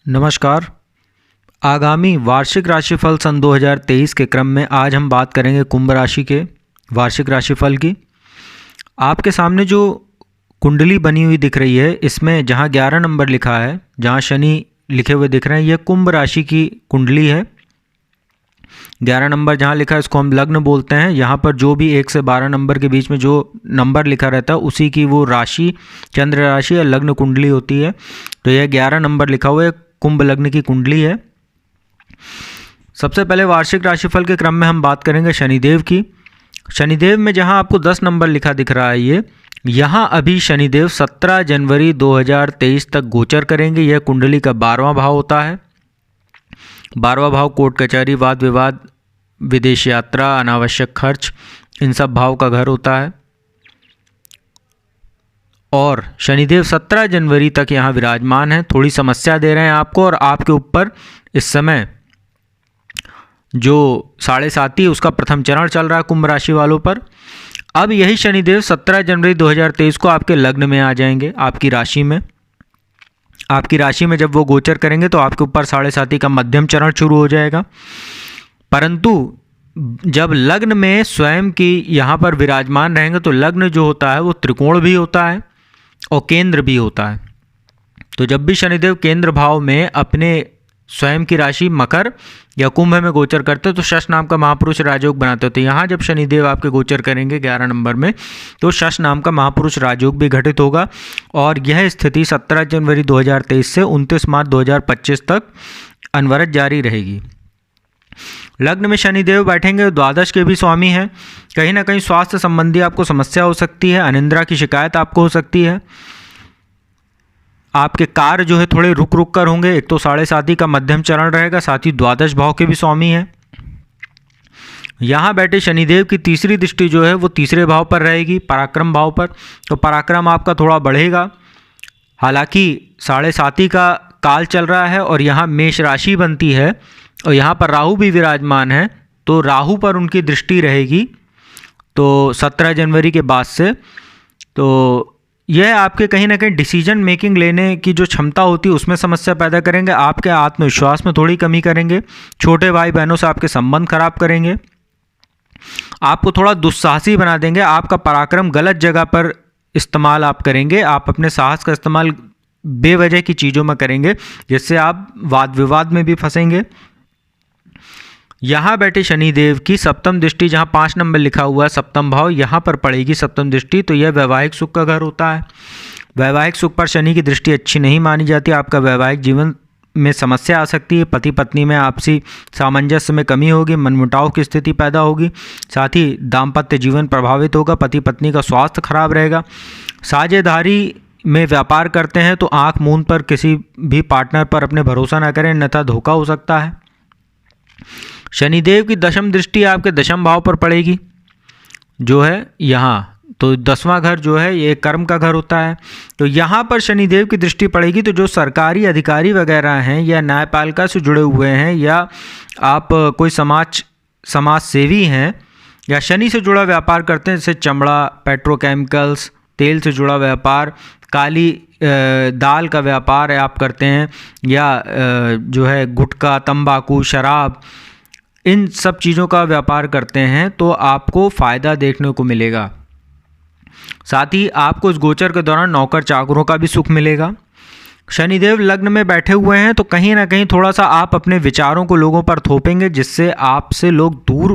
नमस्कार। आगामी वार्षिक राशिफल सन 2023 के क्रम में आज हम बात करेंगे कुंभ राशि के वार्षिक राशिफल की। आपके सामने जो कुंडली बनी हुई दिख रही है, इसमें जहां 11 नंबर लिखा है, जहां शनि लिखे हुए दिख रहे हैं, यह कुंभ राशि की कुंडली है। 11 नंबर जहाँ लिखा है इसको हम लग्न बोलते हैं। यहाँ पर जो भी 1 से 12 नंबर के बीच में जो नंबर लिखा रहता है उसी की वो राशि चंद्र राशि या लग्न कुंडली होती है। तो यह 11 नंबर लिखा हुआ है, कुंभ लग्न की कुंडली है। सबसे पहले वार्षिक राशिफल के क्रम में हम बात करेंगे शनिदेव की। शनिदेव में जहाँ आपको 10 नंबर लिखा दिख रहा है, यहाँ अभी शनिदेव 17 जनवरी 2023 तक गोचर करेंगे। यह कुंडली का 12वां भाव होता है। 12वां भाव कोर्ट कचहरी, वाद विवाद, विदेश यात्रा, अनावश्यक खर्च, इन सब भाव का घर होता है। और शनिदेव 17 जनवरी तक यहाँ विराजमान है। थोड़ी समस्या दे रहे हैं आपको, और आपके ऊपर इस समय जो 7.5 उसका प्रथम चरण चल रहा है कुंभ राशि वालों पर। अब यही शनिदेव 17 जनवरी 2023 को आपके लग्न में आ जाएंगे, आपकी राशि में। आपकी राशि में जब वो गोचर करेंगे तो आपके ऊपर 7.5 का मध्यम चरण शुरू हो जाएगा। परंतु जब लग्न में स्वयं की यहाँ पर विराजमान रहेंगे तो लग्न जो होता है वो त्रिकोण भी होता है और केंद्र भी होता है। तो जब भी शनिदेव केंद्र भाव में अपने स्वयं की राशि मकर या कुंभ में गोचर करते तो शश नाम का महापुरुष राजयोग बनाते होते। यहाँ जब शनिदेव आपके गोचर करेंगे 11 नंबर में तो शश नाम का महापुरुष राजयोग भी घटित होगा। और यह स्थिति 17 जनवरी 2023 से 29 मार्च 2025 तक अनवरत जारी रहेगी। लग्न में शनिदेव बैठेंगे, द्वादश के भी स्वामी हैं। कहीं ना कहीं स्वास्थ्य संबंधी आपको समस्या हो सकती है, अनिद्रा की शिकायत आपको हो सकती है। आपके कार्य जो है थोड़े रुक रुक कर होंगे। एक तो 7.5 का मध्यम चरण रहेगा, साथ ही द्वादश भाव के भी स्वामी हैं। यहाँ बैठे शनिदेव की तीसरी दृष्टि जो है वो तीसरे भाव पर रहेगी, पराक्रम भाव पर। तो पराक्रम आपका थोड़ा बढ़ेगा। हालांकि 7.5 का काल चल रहा है और यहाँ मेष राशि बनती है और यहाँ पर राहु भी विराजमान है, तो राहु पर उनकी दृष्टि रहेगी तो 17 जनवरी के बाद से। तो यह आपके कहीं ना कहीं डिसीजन मेकिंग लेने की जो क्षमता होती है उसमें समस्या पैदा करेंगे। आपके आत्मविश्वास में थोड़ी कमी करेंगे। छोटे भाई बहनों से आपके संबंध खराब करेंगे। आपको थोड़ा दुस्साहसी बना देंगे। आपका पराक्रम गलत जगह पर इस्तेमाल आप करेंगे। आप अपने साहस का इस्तेमाल बेवजह की चीज़ों में करेंगे, जिससे आप वाद विवाद में भी फंसेंगे। यहाँ बैठे शनिदेव की सप्तम दृष्टि, जहाँ 5 नंबर लिखा हुआ है सप्तम भाव, यहाँ पर पड़ेगी सप्तम दृष्टि। तो यह वैवाहिक सुख का घर होता है। वैवाहिक सुख पर शनि की दृष्टि अच्छी नहीं मानी जाती। आपका वैवाहिक जीवन में समस्या आ सकती है। पति पत्नी में आपसी सामंजस्य में कमी होगी, मनमुटाव की स्थिति पैदा होगी। साथ ही दाम्पत्य जीवन प्रभावित होगा। पति पत्नी का स्वास्थ्य खराब रहेगा। साझेदारी में व्यापार करते हैं तो आँख मूंद पर किसी भी पार्टनर पर अपने भरोसा न करें, अन्यथा धोखा हो सकता है। शनिदेव की दशम दृष्टि आपके दशम भाव पर पड़ेगी, जो है यहाँ। तो 10वां घर जो है ये कर्म का घर होता है। तो यहाँ पर शनिदेव की दृष्टि पड़ेगी तो जो सरकारी अधिकारी वगैरह हैं या न्यायपालिका से जुड़े हुए हैं या आप कोई समाज सेवी हैं या शनि से जुड़ा व्यापार करते हैं, जैसे चमड़ा, पेट्रोकेमिकल्स, तेल से जुड़ा व्यापार, काली दाल का व्यापार आप करते हैं, या जो है गुटखा, तंबाकू, शराब, इन सब चीज़ों का व्यापार करते हैं तो आपको फ़ायदा देखने को मिलेगा। साथ ही आपको इस गोचर के दौरान नौकर चाकरों का भी सुख मिलेगा। शनिदेव लग्न में बैठे हुए हैं तो कहीं ना कहीं थोड़ा सा आप अपने विचारों को लोगों पर थोपेंगे, जिससे आपसे लोग दूर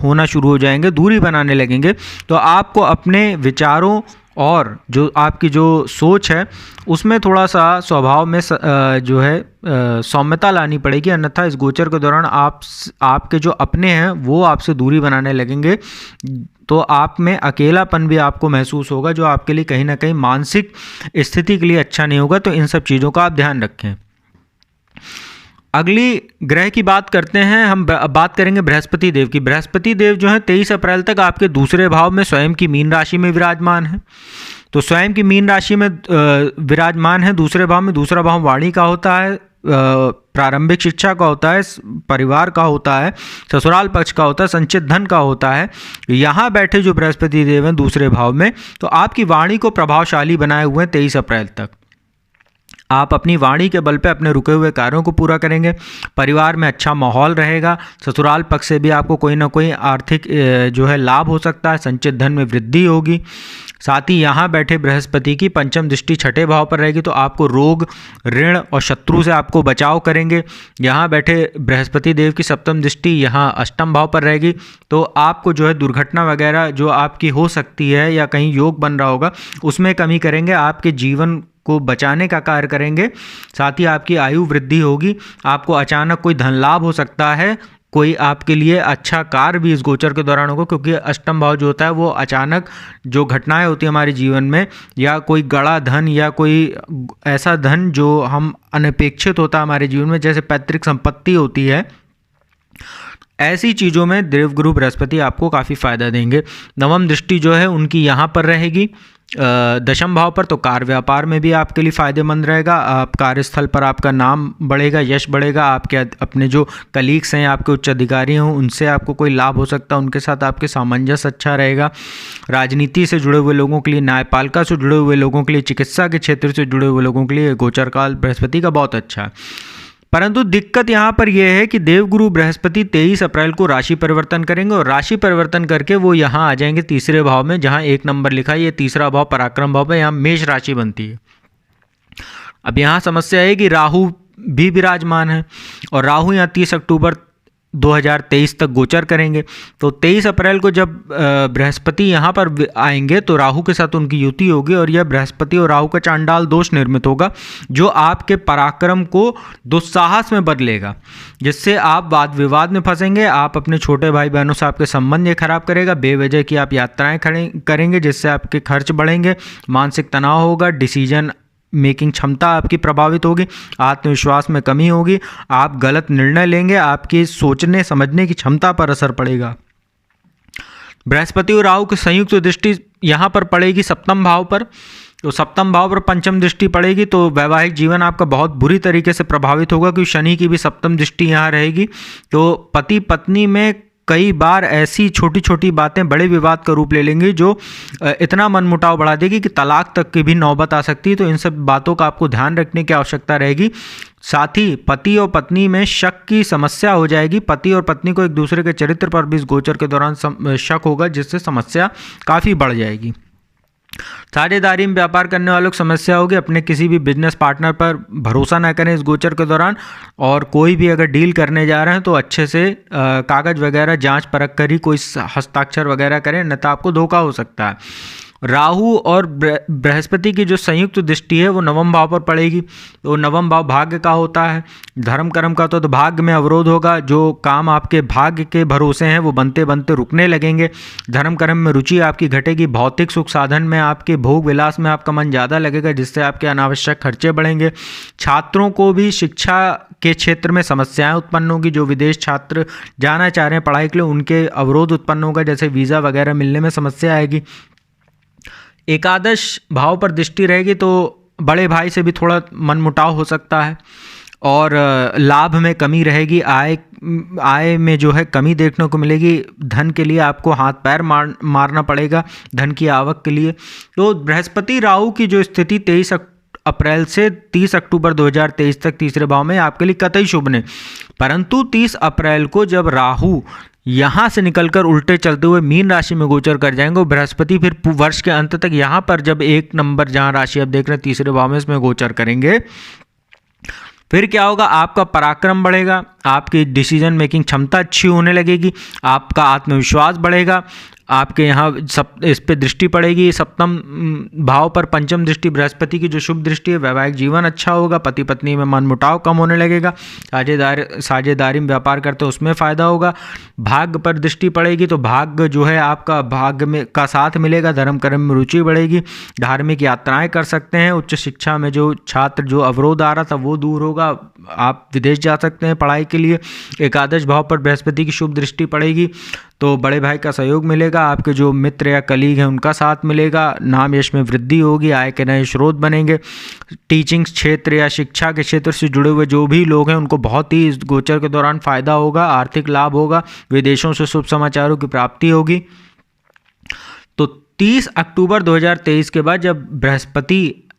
होना शुरू हो जाएंगे, दूरी बनाने लगेंगे। तो आपको अपने विचारों और जो आपकी जो सोच है उसमें थोड़ा सा स्वभाव में जो है सौम्यता लानी पड़ेगी, अन्यथा इस गोचर के दौरान आपके जो अपने हैं वो आपसे दूरी बनाने लगेंगे। तो आप में अकेलापन भी आपको महसूस होगा, जो आपके लिए कहीं ना कहीं मानसिक स्थिति के लिए अच्छा नहीं होगा। तो इन सब चीज़ों का आप ध्यान रखें। अगली ग्रह की बात करते हैं। हम बात करेंगे बृहस्पति देव की। बृहस्पति देव जो है 23 अप्रैल तक आपके दूसरे भाव में स्वयं की मीन राशि में विराजमान है। तो स्वयं की मीन राशि में विराजमान है दूसरे भाव में। दूसरा भाव वाणी का होता है, प्रारंभिक शिक्षा का होता है, परिवार का होता है, ससुराल पक्ष का होता है, संचित धन का होता है। यहाँ बैठे जो बृहस्पति देव हैं दूसरे भाव में, तो आपकी वाणी को प्रभावशाली बनाए हुए हैं 23 अप्रैल तक। आप अपनी वाणी के बल पे अपने रुके हुए कार्यों को पूरा करेंगे। परिवार में अच्छा माहौल रहेगा। ससुराल पक्ष से भी आपको कोई ना कोई आर्थिक जो है लाभ हो सकता है। संचित धन में वृद्धि होगी। साथ ही यहाँ बैठे बृहस्पति की पंचम दृष्टि छठे भाव पर रहेगी, तो आपको रोग, ऋण और शत्रु से आपको बचाव करेंगे। यहाँ बैठे बृहस्पति देव की सप्तम दृष्टि यहाँ अष्टम भाव पर रहेगी, तो आपको जो है दुर्घटना वगैरह जो आपकी हो सकती है या कहीं योग बन रहा होगा उसमें कमी करेंगे। आपके जीवन को बचाने का कार्य करेंगे। साथ ही आपकी आयु वृद्धि होगी। आपको अचानक कोई धन लाभ हो सकता है। कोई आपके लिए अच्छा कार्य भी इस गोचर के दौरान होगा, क्योंकि अष्टम भाव जो होता है वो अचानक जो घटनाएं होती हैं हमारे जीवन में, या कोई गड़ा धन या कोई ऐसा धन जो हम अनपेक्षित होता है हमारे जीवन में, जैसे पैतृक संपत्ति होती है, ऐसी चीज़ों में देवगुरु बृहस्पति आपको काफ़ी फायदा देंगे। नवम दृष्टि जो है उनकी यहाँ पर रहेगी दशम भाव पर, तो कार्य व्यापार में भी आपके लिए फ़ायदेमंद रहेगा। आप कार्यस्थल पर आपका नाम बढ़ेगा, यश बढ़ेगा। आपके अपने जो कलीग्स हैं, आपके उच्च अधिकारी हैं, उनसे आपको कोई लाभ हो सकता है, उनके साथ आपके सामंजस्य अच्छा रहेगा। राजनीति से जुड़े हुए लोगों के लिए, न्यायपालिका से जुड़े हुए लोगों के लिए, चिकित्सा के क्षेत्र से जुड़े हुए लोगों के लिए गोचर काल बृहस्पति का बहुत अच्छा है। परंतु दिक्कत यहाँ पर यह है कि देवगुरु बृहस्पति 23 अप्रैल को राशि परिवर्तन करेंगे, और राशि परिवर्तन करके वो यहाँ आ जाएंगे तीसरे भाव में, जहाँ 1 नंबर लिखा है। ये तीसरा भाव पराक्रम भाव है, यहाँ मेष राशि बनती है। अब यहाँ समस्या है कि राहु भी विराजमान है, और राहु यहाँ 30 अक्टूबर 2023 तक गोचर करेंगे। तो 23 अप्रैल को जब बृहस्पति यहाँ पर आएंगे तो राहु के साथ उनकी युति होगी, और यह बृहस्पति और राहु का चांडाल दोष निर्मित होगा, जो आपके पराक्रम को दुस्साहस में बदलेगा, जिससे आप वाद विवाद में फंसेंगे। आप अपने छोटे भाई बहनों से आपके संबंध ये खराब करेगा। बेवजह की आप यात्राएं करेंगे, जिससे आपके खर्च बढ़ेंगे। मानसिक तनाव होगा। डिसीजन मेकिंग क्षमता आपकी प्रभावित होगी। आत्मविश्वास में कमी होगी। आप गलत निर्णय लेंगे। आपकी सोचने समझने की क्षमता पर असर पड़ेगा। बृहस्पति और राहु की संयुक्त दृष्टि यहाँ पर पड़ेगी सप्तम भाव पर, तो सप्तम भाव पर पंचम दृष्टि पड़ेगी, तो वैवाहिक जीवन आपका बहुत बुरी तरीके से प्रभावित होगा, क्योंकि शनि की भी सप्तम दृष्टि यहाँ रहेगी। तो पति पत्नी में कई बार ऐसी छोटी छोटी बातें बड़े विवाद का रूप ले लेंगी, जो इतना मनमुटाव बढ़ा देगी कि तलाक तक की भी नौबत आ सकती है। तो इन सब बातों का आपको ध्यान रखने की आवश्यकता रहेगी। साथ ही पति और पत्नी में शक की समस्या हो जाएगी। पति और पत्नी को एक दूसरे के चरित्र पर भी इस गोचर के दौरान शक होगा, जिससे समस्या काफ़ी बढ़ जाएगी। साझेदारी में व्यापार करने वालों को समस्या होगी। अपने किसी भी बिजनेस पार्टनर पर भरोसा ना करें इस गोचर के दौरान, और कोई भी अगर डील करने जा रहे हैं तो अच्छे से कागज़ वगैरह जांच परख कर ही कोई हस्ताक्षर वगैरह करें, अन्यथा आपको धोखा हो सकता है। राहु और बृहस्पति की जो संयुक्त दृष्टि है वो नवम भाव पर पड़ेगी, तो नवम भाव भाग्य का होता है, धर्म कर्म का तो भाग्य में अवरोध होगा। जो काम आपके भाग्य के भरोसे हैं वो बनते बनते रुकने लगेंगे। धर्म कर्म में रुचि आपकी घटेगी। भौतिक सुख साधन में, आपके भोग विलास में आपका मन ज़्यादा लगेगा, जिससे आपके अनावश्यक खर्चे बढ़ेंगे। छात्रों को भी शिक्षा के क्षेत्र में समस्याएं उत्पन्न होगी। जो विदेश छात्र जाना चाह रहे हैं पढ़ाई के लिए, उनके अवरोध उत्पन्न होगा, जैसे वीज़ा वगैरह मिलने में समस्या आएगी। एकादश भाव पर दृष्टि रहेगी, तो बड़े भाई से भी थोड़ा मनमुटाव हो सकता है, और लाभ में कमी रहेगी। आय में जो है कमी देखने को मिलेगी। धन के लिए आपको हाथ पैर मारना पड़ेगा धन की आवक के लिए। तो बृहस्पति राहु की जो स्थिति 23 अप्रैल से 30 अक्टूबर 2023 तक तीसरे भाव में आपके लिए कतई शुभ नहीं। परंतु 30 अप्रैल को जब राहु यहाँ से निकलकर उल्टे चलते हुए मीन राशि में गोचर कर जाएंगे, और बृहस्पति फिर वर्ष के अंत तक यहाँ पर जब 1 नंबर जहाँ राशि आप देख रहे हैं तीसरे भाव में, इसमें गोचर करेंगे, फिर क्या होगा? आपका पराक्रम बढ़ेगा। आपकी डिसीजन मेकिंग क्षमता अच्छी होने लगेगी। आपका आत्मविश्वास बढ़ेगा। आपके यहाँ इस पे दृष्टि पड़ेगी सप्तम भाव पर, पंचम दृष्टि बृहस्पति की जो शुभ दृष्टि है। वैवाहिक जीवन अच्छा होगा। पति पत्नी में मनमुटाव कम होने लगेगा। साझेदारी में व्यापार करते उसमें फ़ायदा होगा। भाग्य पर दृष्टि पड़ेगी, तो भाग्य जो है आपका भाग्य में का साथ मिलेगा। धर्म कर्म में रुचि बढ़ेगी। धार्मिक यात्राएं कर सकते हैं। उच्च शिक्षा में जो छात्र जो अवरोध आ रहा था वो दूर होगा। आप विदेश जा सकते हैं पढ़ाई के लिए। एकादश भाव पर बृहस्पति की शुभ दृष्टि पड़ेगी, तो बड़े भाई का सहयोग मिलेगा। आपके जो मित्र या कलीग हैं उनका साथ मिलेगा। नाम यश में वृद्धि होगी। आय के नए स्रोत बनेंगे। टीचिंग क्षेत्र या शिक्षा के क्षेत्र से जुड़े हुए जो भी लोग हैं उनको बहुत ही इस गोचर के दौरान फायदा होगा। आर्थिक लाभ होगा। विदेशों से शुभ समाचारों की प्राप्ति होगी। तो 30 अक्टूबर 2023 के बाद जब बृहस्पति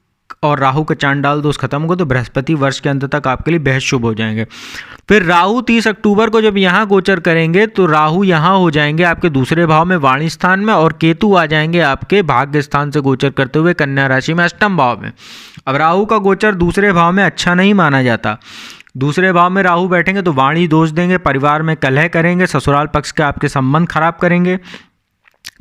और राहु का चांडाल दोष खत्म होगा तो बृहस्पति वर्ष के अंत तक आपके लिए बेहद शुभ हो जाएंगे। फिर राहु 30 अक्टूबर को जब यहाँ गोचर करेंगे तो राहु यहाँ हो जाएंगे आपके दूसरे भाव में वाणी स्थान में, और केतु आ जाएंगे आपके भाग्य स्थान से गोचर करते हुए कन्या राशि में अष्टम भाव में। अब राहु का गोचर दूसरे भाव में अच्छा नहीं माना जाता। दूसरे भाव में राहु बैठेंगे तो वाणी दोष देंगे, परिवार में कलह करेंगे, ससुराल पक्ष के आपके संबंध खराब करेंगे।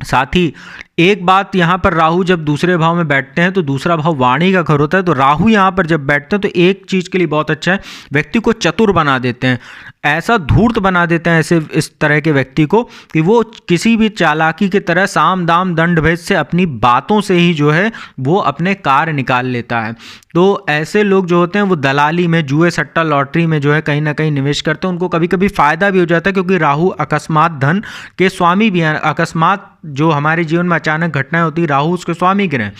साथ ही एक बात यहाँ पर राहु जब दूसरे भाव में बैठते हैं तो दूसरा भाव वाणी का घर होता है, तो राहु यहाँ पर जब बैठते हैं तो एक चीज़ के लिए बहुत अच्छा है, व्यक्ति को चतुर बना देते हैं, ऐसा धूर्त बना देते हैं ऐसे इस तरह के व्यक्ति को कि वो किसी भी चालाकी की तरह साम दाम दंड भेद से अपनी बातों से ही जो है वो अपने कार्य निकाल लेता है। तो ऐसे लोग जो होते हैं वो दलाली में, जुए सट्टा लॉटरी में जो है कहीं ना कहीं निवेश करते हैं, उनको कभी कभी फ़ायदा भी हो जाता है क्योंकि राहु अकस्मात धन के स्वामी भी हैं। अकस्मात जो हमारे जीवन में अचानक घटनाएं होती है राहु उसके स्वामी ग्रह।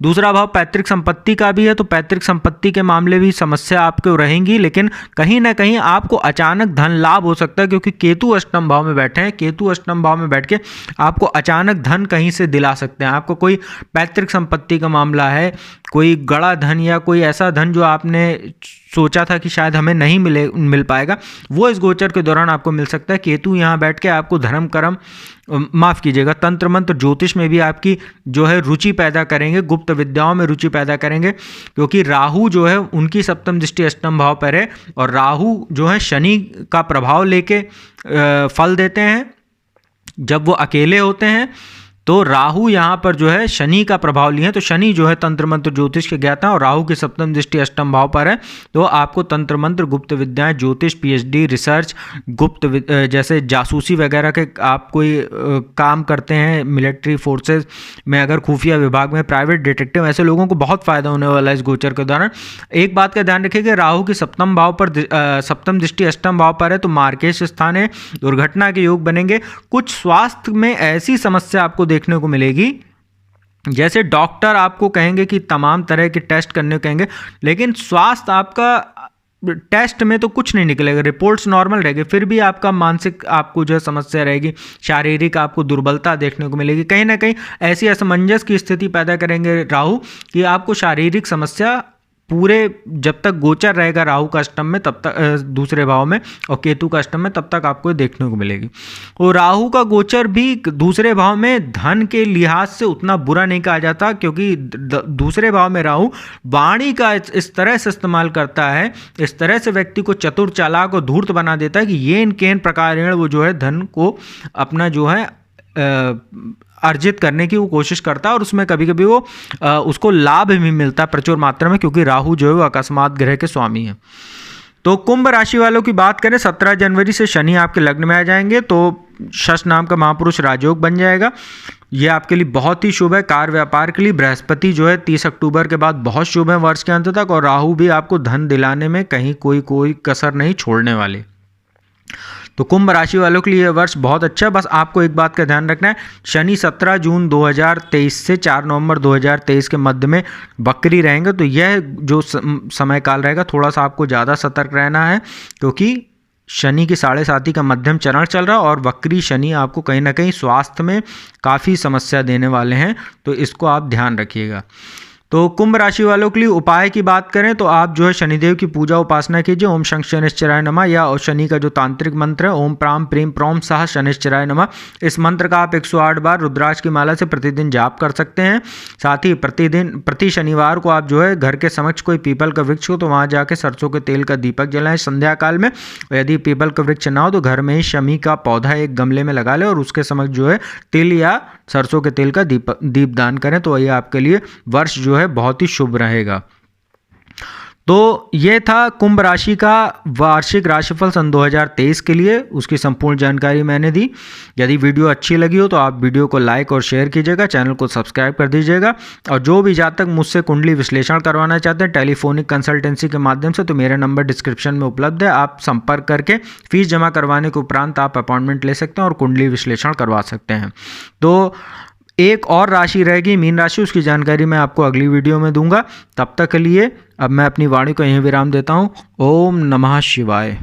दूसरा भाव पैतृक संपत्ति का भी है, तो पैतृक संपत्ति के मामले भी समस्या आपको रहेंगी, लेकिन कहीं ना कहीं आपको अचानक धन लाभ हो सकता है क्योंकि केतु अष्टम भाव में बैठे हैं। केतु अष्टम भाव में बैठ के आपको अचानक धन कहीं से दिला सकते हैं। आपको कोई पैतृक संपत्ति का मामला है, कोई गड़ा धन या कोई ऐसा धन जो आपने सोचा था कि शायद हमें नहीं मिल पाएगा, वो इस गोचर के दौरान आपको मिल सकता है। केतु यहाँ बैठ के आपको धर्म कर्म माफ़ कीजिएगा तंत्र मंत्र ज्योतिष में भी आपकी जो है रुचि पैदा करेंगे, गुप्त विद्याओं में रुचि पैदा करेंगे, क्योंकि राहु जो है उनकी सप्तम दृष्टि अष्टम भाव पर है और राहु जो है शनि का प्रभाव लेके फल देते हैं। जब वो अकेले होते हैं तो राहु यहाँ पर जो है शनि का प्रभाव लिए हैं, तो शनि जो है तंत्र मंत्र ज्योतिष के ज्ञाता है और राहु की सप्तम दृष्टि अष्टम भाव पर है, तो आपको तंत्र मंत्र गुप्त विद्याएं ज्योतिष पीएचडी रिसर्च गुप्त जैसे जासूसी वगैरह के आप कोई काम करते हैं मिलिट्री फोर्सेज में, अगर खुफिया विभाग में प्राइवेट डिटेक्टिव, ऐसे लोगों को बहुत फायदा होने वाला है इस गोचर के दौरान। एक बात का ध्यान रखिए कि राहु की सप्तम भाव पर सप्तम दृष्टि अष्टम भाव पर है तो मार्केश स्थान है, दुर्घटना के योग बनेंगे। कुछ स्वास्थ्य में ऐसी समस्या आपको देखने को मिलेगी, जैसे डॉक्टर आपको कहेंगे कि तमाम तरह के टेस्ट करने को कहेंगे, लेकिन स्वास्थ्य आपका टेस्ट में तो कुछ नहीं निकलेगा, रिपोर्ट्स नॉर्मल रहेगी, फिर भी आपका मानसिक आपको जो है समस्या रहेगी, शारीरिक आपको दुर्बलता देखने को मिलेगी। कहीं ना कहीं ऐसी असमंजस की स्थिति पैदा करेंगे राहु कि आपको शारीरिक समस्या पूरे जब तक गोचर रहेगा राहु का अष्टम में तब तक दूसरे भाव में और केतु का अष्टम में तब तक आपको देखने को मिलेगी। और राहु का गोचर भी दूसरे भाव में धन के लिहाज से उतना बुरा नहीं कहा जाता, क्योंकि दूसरे भाव में राहु वाणी का इस तरह से इस्तेमाल करता है, इस तरह से व्यक्ति को चतुर चालाक और धूर्त बना देता है कि ये इन प्रकार वो जो है धन को अपना जो है अर्जित करने की वो कोशिश करता है और उसमें कभी कभी वो उसको लाभ भी मिलता है प्रचुर मात्रा में, क्योंकि राहु जो है वो अकस्मात ग्रह के स्वामी है। तो कुंभ राशि वालों की बात करें, 17 जनवरी से शनि आपके लग्न में आ जाएंगे तो शश नाम का महापुरुष राजयोग बन जाएगा। ये आपके लिए बहुत ही शुभ है। कार्य व्यापार के लिए बृहस्पति जो है 30 अक्टूबर के बाद बहुत शुभ है वर्ष के अंत तक, और राहु भी आपको धन दिलाने में कहीं कोई कसर नहीं छोड़ने वाले। तो कुंभ राशि वालों के लिए वर्ष बहुत अच्छा है। बस आपको एक बात का ध्यान रखना है, शनि 17 जून 2023 से 4 नवंबर 2023 के मध्य में वक्री रहेंगे, तो यह जो समय काल रहेगा थोड़ा सा आपको ज़्यादा सतर्क रहना है, क्योंकि शनि की 7.5 का मध्यम चरण चल रहा है और वक्री शनि आपको कहीं ना कहीं स्वास्थ्य में काफ़ी समस्या देने वाले हैं, तो इसको आप ध्यान रखिएगा। तो कुंभ राशि वालों के लिए उपाय की बात करें तो आप जो है शनिदेव की पूजा उपासना कीजिए, ओम शं शनिश्चराय नमः, या शनि का जो तांत्रिक मंत्र है ओम प्राम प्रीम प्रोम सह शनिश्चराय नमः, इस मंत्र का आप 108 बार रुद्राक्ष की माला से प्रतिदिन जाप कर सकते हैं। साथ ही प्रति शनिवार को आप जो है घर के समक्ष कोई पीपल का वृक्ष हो तो वहाँ जाके सरसों के तेल का दीपक जलाएं संध्या काल में। यदि पीपल का वृक्ष ना हो तो घर में ही शमी का पौधा एक गमले में लगा लें और उसके समक्ष जो है तिल या सरसों के तेल का दीप दान करें, तो ये आपके लिए वर्ष जो है बहुत ही शुभ रहेगा। तो ये था कुंभ राशि का वार्षिक राशिफल सन 2023 के लिए, उसकी संपूर्ण जानकारी मैंने दी। यदि वीडियो अच्छी लगी हो तो आप वीडियो को लाइक और शेयर कीजिएगा, चैनल को सब्सक्राइब कर दीजिएगा, और जो भी जातक मुझसे कुंडली विश्लेषण करवाना चाहते हैं टेलीफोनिक कंसल्टेंसी के माध्यम से, तो मेरा नंबर डिस्क्रिप्शन में उपलब्ध है, आप संपर्क करके फीस जमा करवाने के उपरांत आप अपॉइंटमेंट ले सकते हैं और कुंडली विश्लेषण करवा सकते हैं। तो एक और राशि रहेगी मीन राशि, उसकी जानकारी मैं आपको अगली वीडियो में दूंगा। तब तक के लिए अब मैं अपनी वाणी को यहीं विराम देता हूँ। ओम नमः शिवाय।